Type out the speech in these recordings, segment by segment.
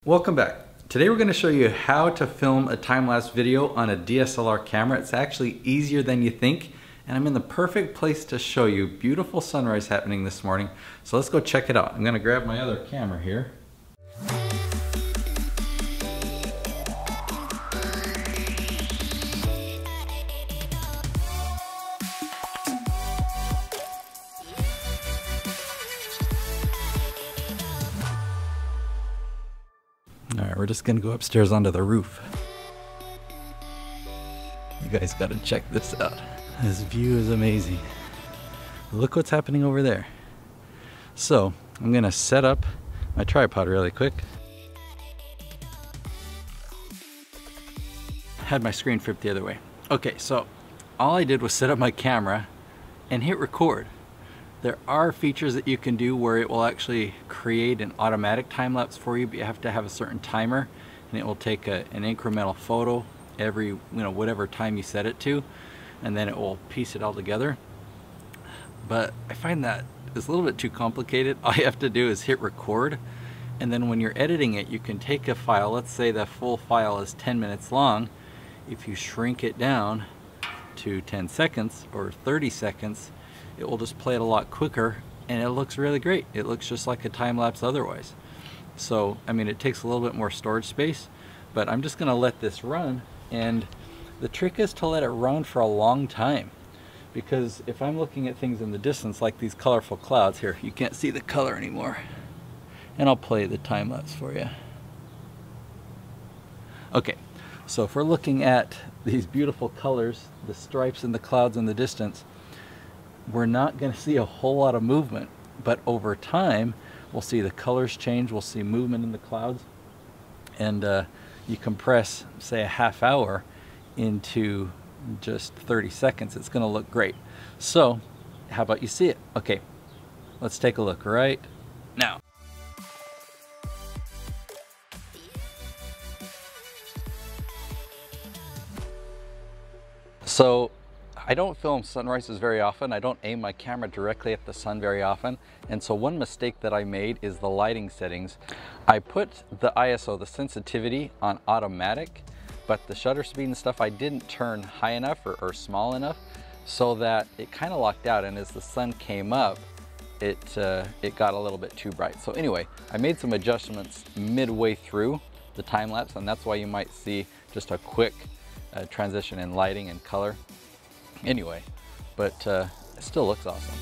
Welcome back. Today we're going to show you how to film a time-lapse video on a DSLR camera. It's actually easier than you think, and I'm in the perfect place to show you. Beautiful sunrise happening this morning, so let's go check it out. I'm going to grab my other camera here. Alright, we're just gonna go upstairs onto the roof. You guys gotta check this out. This view is amazing. Look what's happening over there. So, I'm gonna set up my tripod really quick. Had my screen flipped the other way. Okay, so all I did was set up my camera and hit record. There are features that you can do where it will actually create an automatic time lapse for you, but you have to have a certain timer, and it will take an incremental photo every, whatever time you set it to, and then it will piece it all together. But I find that it's a little bit too complicated. All you have to do is hit record, and then when you're editing it, you can take a file. Let's say the full file is 10 minutes long. If you shrink it down to 10 seconds or 30 seconds, it will just play it a lot quicker, and it looks really great. It looks just like a time lapse otherwise. So, I mean, it takes a little bit more storage space, but I'm just gonna let this run, and the trick is to let it run for a long time, because if I'm looking at things in the distance, like these colorful clouds here, you can't see the color anymore. And I'll play the time lapse for you. Okay, so if we're looking at these beautiful colors, the stripes and the clouds in the distance, we're not going to see a whole lot of movement, but over time we'll see the colors change, we'll see movement in the clouds, and you compress, say, a half hour into just 30 seconds, it's going to look great. So how about you see it? Okay, let's take a look right now. So I don't film sunrises very often. I don't aim my camera directly at the sun very often. And so one mistake that I made is the lighting settings. I put the ISO, the sensitivity, on automatic, but the shutter speed and stuff I didn't turn high enough or small enough, so that it kind of locked out, and as the sun came up, it got a little bit too bright. So anyway, I made some adjustments midway through the time lapse, and that's why you might see just a quick transition in lighting and color. Anyway, but it still looks awesome.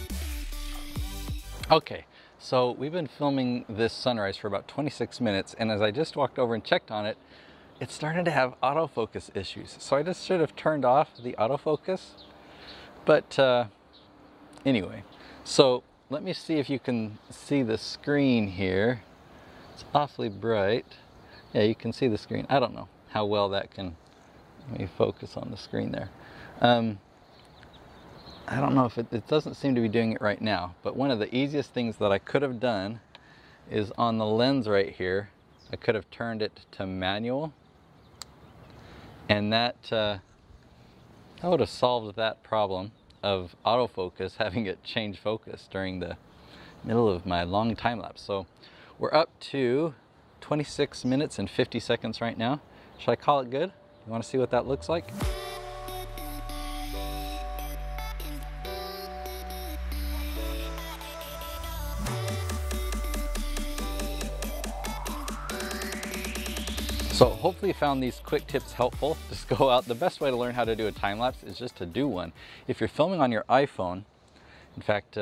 Okay, so we've been filming this sunrise for about 26 minutes, and as I just walked over and checked on it, it's starting to have autofocus issues. So I just should have turned off the autofocus. But anyway, so let me see if you can see the screen here. It's awfully bright. Yeah, you can see the screen. I don't know how well that can, let me focus on the screen there. I don't know if it doesn't seem to be doing it right now, but one of the easiest things that I could have done is on the lens right here, I could have turned it to manual, and that would have solved that problem of autofocus, having it change focus during the middle of my long time lapse. So we're up to 26 minutes and 50 seconds right now. Should I call it good? You want to see what that looks like? So hopefully you found these quick tips helpful. Just go out. The best way to learn how to do a time lapse is just to do one. If you're filming on your iPhone, in fact,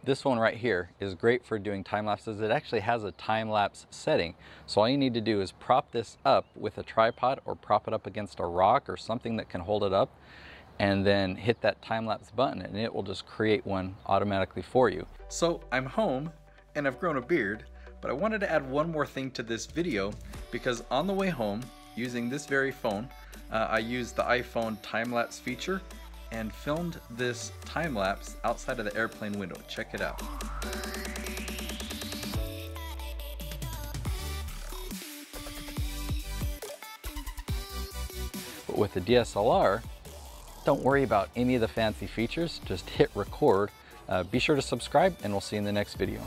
this one right here is great for doing time lapses. It actually has a time lapse setting. So all you need to do is prop this up with a tripod, or prop it up against a rock or something that can hold it up, and then hit that time lapse button, and it will just create one automatically for you. So I'm home and I've grown a beard, but I wanted to add one more thing to this video, because on the way home, using this very phone, I used the iPhone time-lapse feature and filmed this time-lapse outside of the airplane window. Check it out. But with the DSLR, don't worry about any of the fancy features, just hit record. Be sure to subscribe, and we'll see you in the next video.